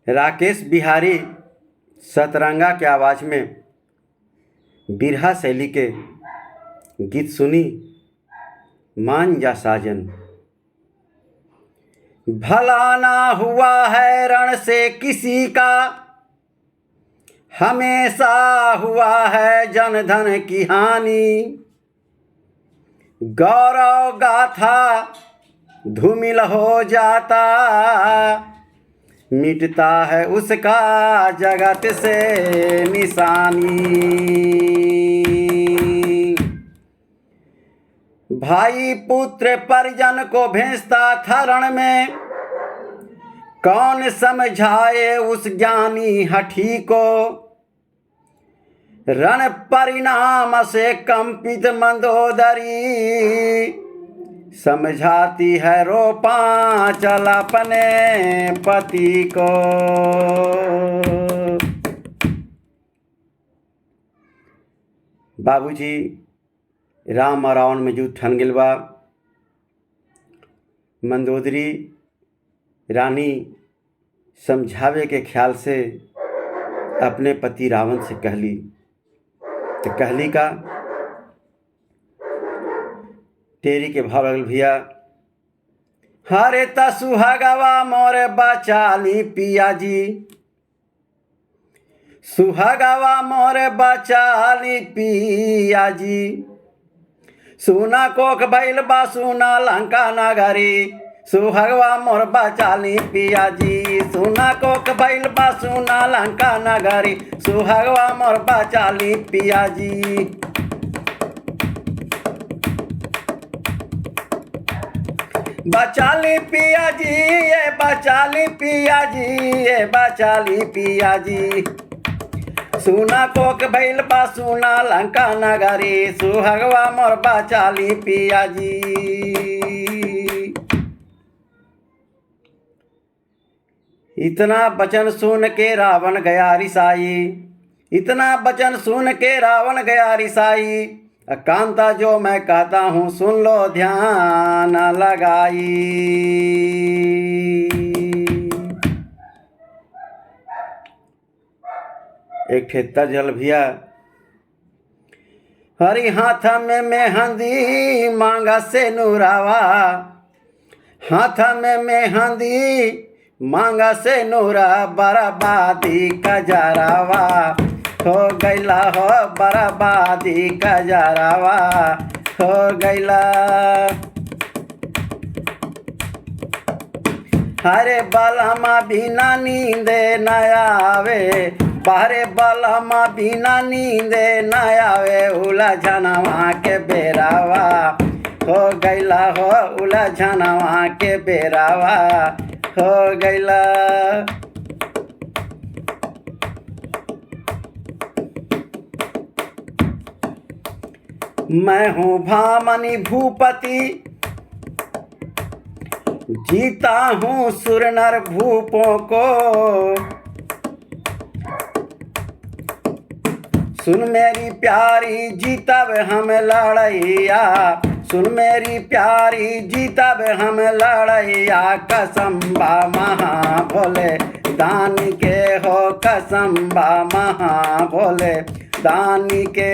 राकेश बिहारी सतरंगा के आवाज़ में बिरहा शैली के गीत सुनी मान जा साजन। भला ना हुआ है रण से किसी का, हमेशा हुआ है जन धन की हानि। गौरव गाथा धूमिल हो जाता, मिटता है उसका जगत से निशानी। भाई पुत्र परिजन को भेजता था रण में, कौन समझाए उस ज्ञानी हठी को। रण परिणाम से कंपित मंदोदरी, समझाती है रो पांचल अपने पति को। बाबूजी राम और रावण में युद्ध ठन गेल बा। मंदोदरी रानी समझावे के ख्याल से अपने पति रावण से कहली, तो कहली का तेरी के भाव लगल भैया। हरे ता सुहागवा मोरे बचाली पिया जी, सुहागवा मोरे बचाली पिया जी। सुना कोक बैल बा सुना लंका नगरी, सुहागवा मोर बचाली पिया जी। सुना कोक बैल बा सुना लंका नगरी, सुहागवा मोर बचाली पिया जी। बचाली पिया जी ये बचाली पिया जी, ये बचाली पिया जी। सुना कोक बैल बा सुना लंका नगरी, सुहागवा मोर बचाली पिया जी। इतना वचन सुन के रावण गया रिसाई, इतना वचन सुन के रावण गया रिसाई। कांता जो मैं कहता हूँ सुन लो ध्यान लगाई। एक ठेतर जल भैया। हरी हाथ में मेहंदी मांगा से नूरावा, हाथ में मेहंदी मांगा से नूरा। बर्बादी का जरावा हो गैला, हो बर्बादी का जरावा हो गैला। हरे बलमा बिना नींदे न आवे, बाहरे बलमा बिना नींदे न आवे। उलझनवा के बेरावा हो गैला, हो उलझनवा के बेरावा हो गैला। मैं हूँ भामनी भूपति, जीता हूँ सुर नर भूपों को। सुन मेरी प्यारी जीतब हम लड़ैया, सुन मेरी प्यारी जीतब हम लड़ैया। कसम बा महा भोले दानी के हो, कसम बा महा भोले दानी के।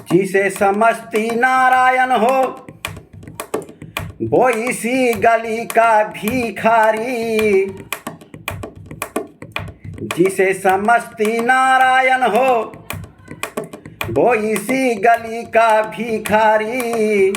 जिसे समझती नारायण हो वो इसी गली का भिखारी। जिसे समझती नारायण हो वो इसी गली का भिखारी।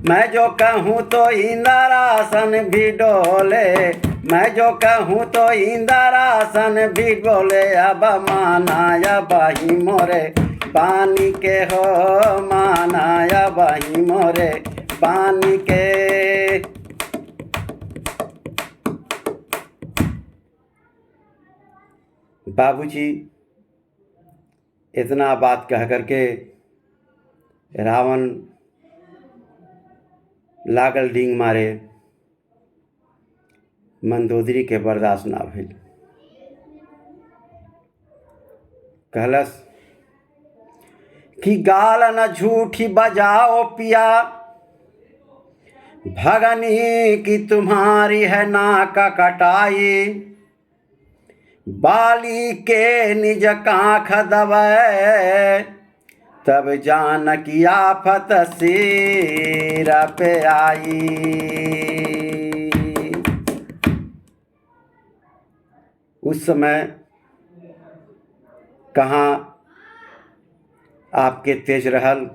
मैं जो कहूँ तो इंद्रासन भी डोले, मैं जो कहूँ तो इंद्रासन भी बोले। अब माना अब ही मोरे पानी के हो, माना अब ही मोरे पानी के। बाबूजी इतना बात कह करके रावण लागल डींग मारे। मंदोदरी के बर्दाश्त ना भइल। कहलस कि गाल न झूठी बजाओ पिया, भगनी की तुम्हारी है नाक कटाई, बाली के निज काख दबे, तब जान की आफत सिर पे आई। उस समय कहाँ आपके तेज रहल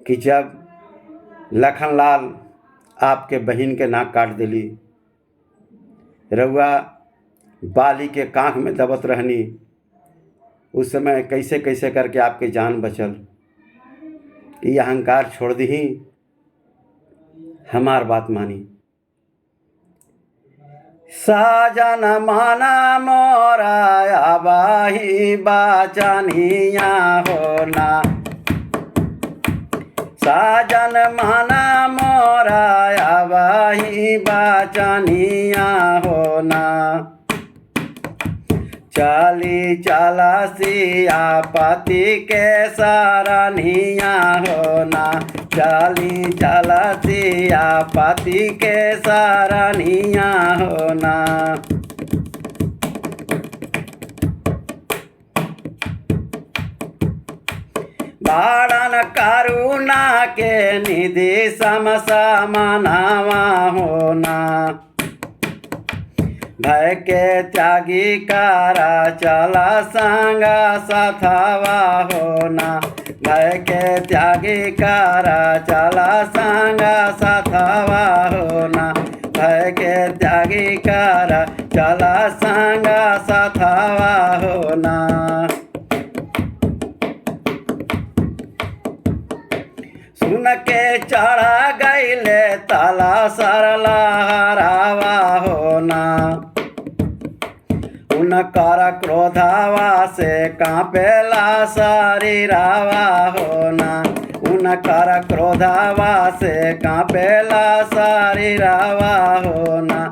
कि जब लखनलाल आपके बहिन के नाक काट दिली, रउआ बाली के कांख में दबत रहनी। उस समय कैसे कैसे करके आपके जान बचल। ये अहंकार छोड़ दी, हमार बात मानी। साजन माना मोरा बाही बाचनिया होना, साजन माना मोरा बाही बाचनिया होना, चली चला सिया पति के सरानिया होना, चली चला सिया पति के सरानिया होना। बाड़न करुणा के निधि समसमनावा होना, भय के त्यागी कारा चला संग सथवा होना, भय के त्यागी कारा चला संग सथवा होना, भय के त्यागी कारा चला संग सथवा होना। सुन के चढ़ा गईले ताला सरला हरावा होना, उनकर क्रोधावा से कांपेला शरीरावा होना, उनकर क्रोधावा से कांपेला शरीरावा होना,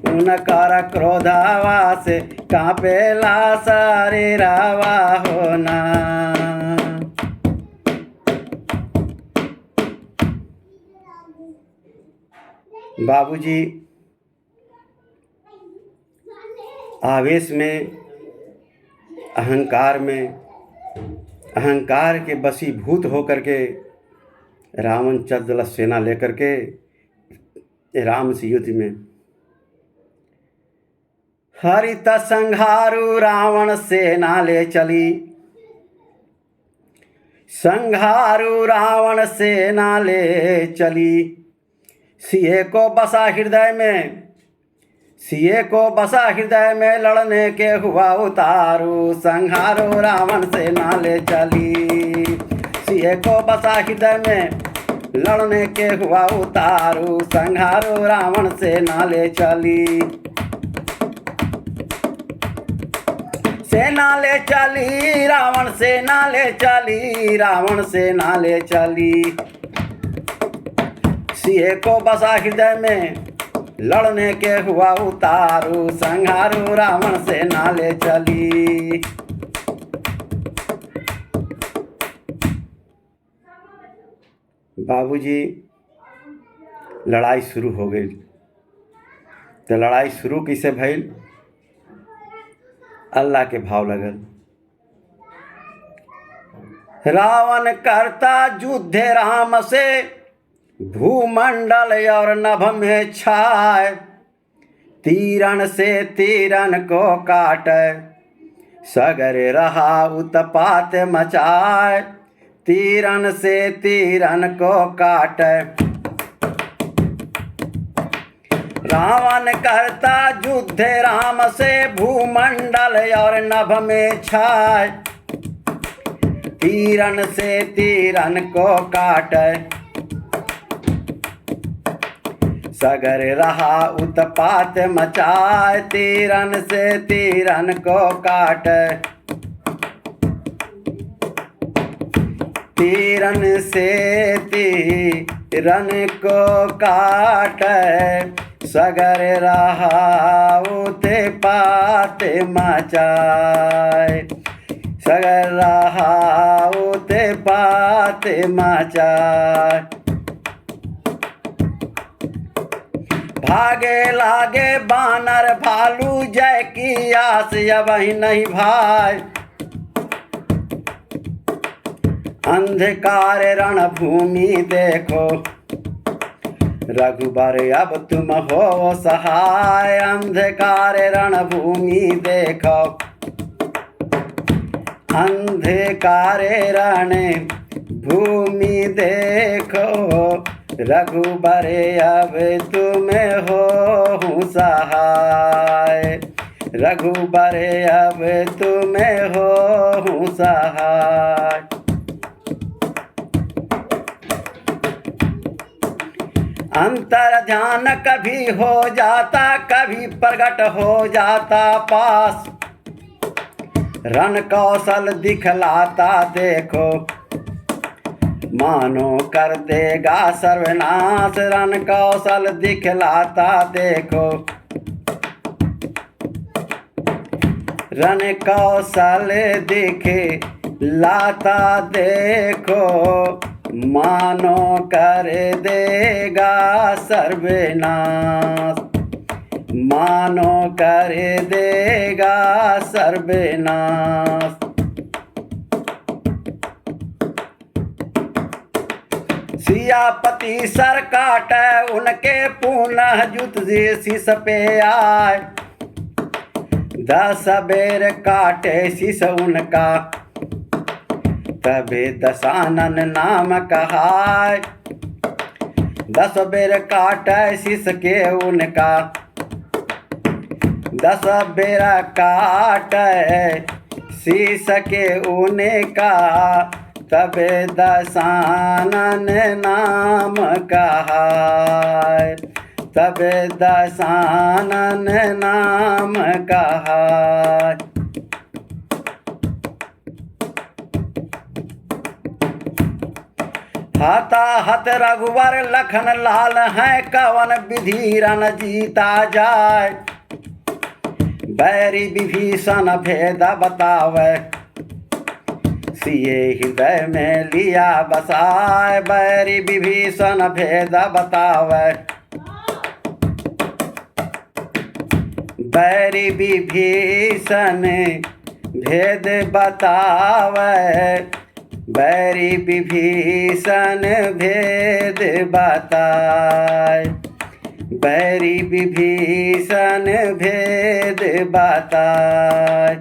उनकर क्रोधावा से कांपेला शरीरावा होना। बाबूजी आवेश में, अहंकार के वशीभूत होकर के रावण चल दिला सेना लेकर के राम से युद्ध में। हरित संहारू रावण सेना ले चली, संहारू रावण सेना ले चली। सिए को बसा हृदय में, सिए को बसा हृदय में लड़ने के हुआ उतारू, संहारो रावण सेना ले चली। सिए को बसा हृदय में लड़ने के हुआ उतारू, संहारो रावण सेना ले चली। सेना ले चली रावण सेना ले चली, रावण सेना ले चली। सिए को बसा हृदय में लड़ने के हुआ उतारू, संहारू रावण सेना ले चली। बाबूजी लड़ाई शुरू हो गई। तो लड़ाई शुरू कैसे भइल? अल्लाह के भाव लगल। रावण करता युद्ध राम से, भूमंडल और नभ में छाए, तीरन से तीरन को काटे, सगरे रहा उत्पात मचाए, तीरन से तीरन को काटे। रावण करता युद्ध राम से, भूमंडल और नभ में छाए, तीरन से तीरन को काटे, सगर रहा उत्पात मचाए, तीरन से तीरन को काटे, तीरन से तीरन को काटे, सगर रहा उत्पात मचाए, सगर रहा उत्पात मचाए। भागे लागे बानर भालू जय की आस वही नहीं भाई। अंधकार रणभूमि देखो रघुबर अब तुम हो सहाय। अंधकार रणभूमि देखो अंधकार रण भूमि देखो रघुबर अब तुम हो सहाय। रघुबर अब तुम हो सहाय। अंतर ध्यान कभी हो जाता कभी प्रकट हो जाता पास। रण कौशल दिखलाता देखो मानो कर देगा सर्वनाश। रण कौशल दिखलाता देखो रण कौशल दिखलाता देखो मानो कर देगा सर्वनाश। मानो कर देगा सर्वनाश। सियापति सर काटे उनके पुनः जुत शीस पे आए। 10 बेर काटे शीस उनका तबे दशानन नाम कहाय। 10 बेर काटे शीस के उनका 10 बेर काटे शीस के उनका तबे दशानन नाम कहाय। तबे दशानन नाम कहाय। हताहत रघुवर लखन लाल है कवन विधि रण जीता जाय। बैरी विभीषण भेद बतावे सिए हृदय में लिया बसाय। बैरी विभीषण भेद बतावे बैरी विभीषण भेद बतावे। बैरी विभीषण भेद बताए। बैरी विभीषण भेद बताए।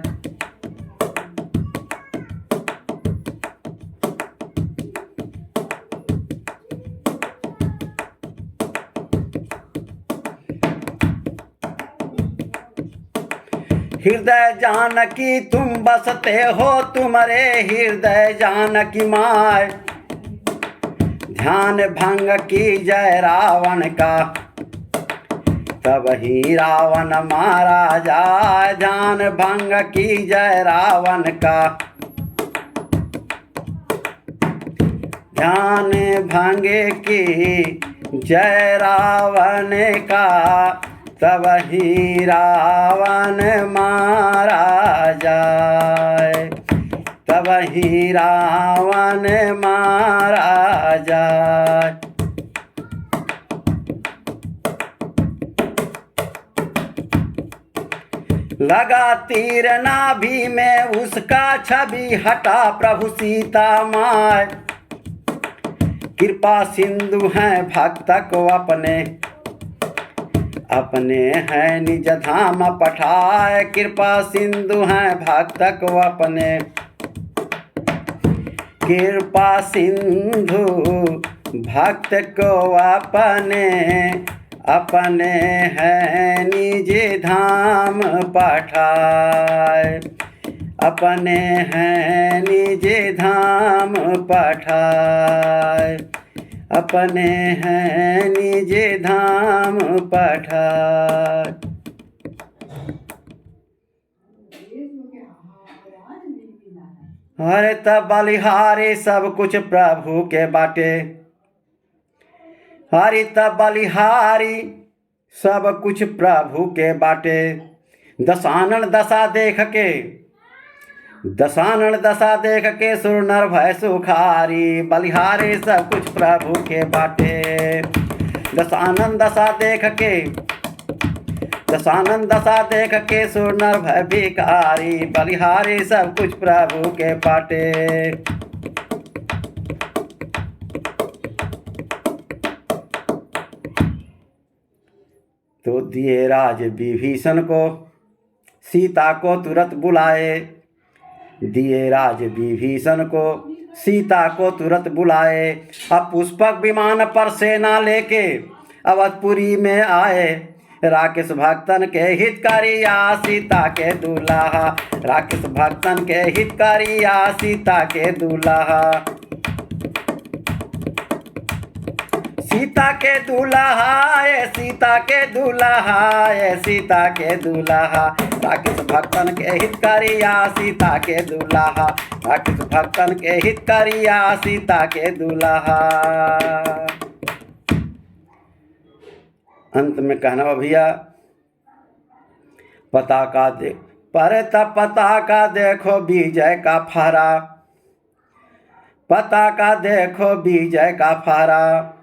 हृदय जानकी तुम बसते हो तुम्हारे हृदय जानकी माय। ध्यान भंग की जय रावण का तब ही रावण मारा जाए। ध्यान भंग की जय रावण का ध्यान भंग की जय रावण का तब ही रावण मारा जाए। तब ही रावण मारा जाए। लगा तीर नाभि में उसका छवि हटा प्रभु सीता माय। कृपा सिंधु हैं भक्त को अपने अपने हैं निज धाम पठाए। कृपा सिंधु हैं भक्त को अपने कृपा सिंधु भक्त को अपने अपने हैं निज धाम पठाए। अपने हैं निज धाम पठाए। अपने हैं निज धाम पठाए। हरे तब बलिहारी सब कुछ प्रभु के बाटे। हरि तब बलिहारी सब कुछ प्रभु के बाटे। दशानन दशा देख के सुर नर भय सुखारी। बलिहारी सब कुछ प्रभु के बाटे। दशानंद दशा देख के सुर नर भय भिखारी, बलिहारी सब कुछ प्रभु के पाटे। तो दिए राज विभीषण को, सीता को तुरंत बुलाए। दिए राज विभीषण को, सीता को तुरंत बुलाए। अब पुष्पक विमान पर सेना लेके अवधपुरी में आए। राकेश भक्तन के हितकारिया, सीता के दूल्हा। राकेश भक्तन के हितकारिया, सीता के दूल्हा। सीता के दूल्हा ये सीता के दूल्हा, ये सीता के दूल्हा। राकेश भक्तन के हितकारिया, सीता के दूल्हा। राकेश भक्तन के हितकारिया, सीता के दूल्हा। अंत में कहना भैया, पताका दे पर तब पताका देखो विजय का फहरा। पताका देखो विजय का फहरा।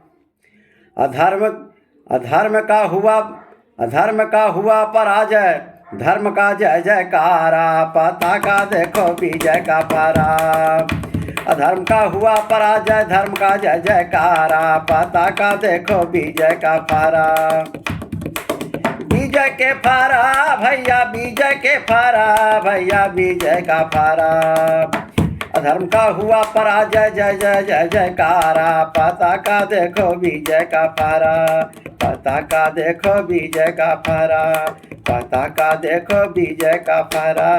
अधर्म का हुआ पराजय, धर्म का जय जयकारा। पताका देखो विजय का फहरा। अधर्म का हुआ पराजय, धर्म का जय जयकारा। पताका देखो विजय का फहरा। विजय के फहरा भैया, विजय के फहरा भैया, विजय का फहरा। अधर्म का हुआ पराजय, जय जय जय जयकारा। पताका देखो विजय का फहरा। पताका देखो विजय का फहरा। पताका देखो विजय का फहरा।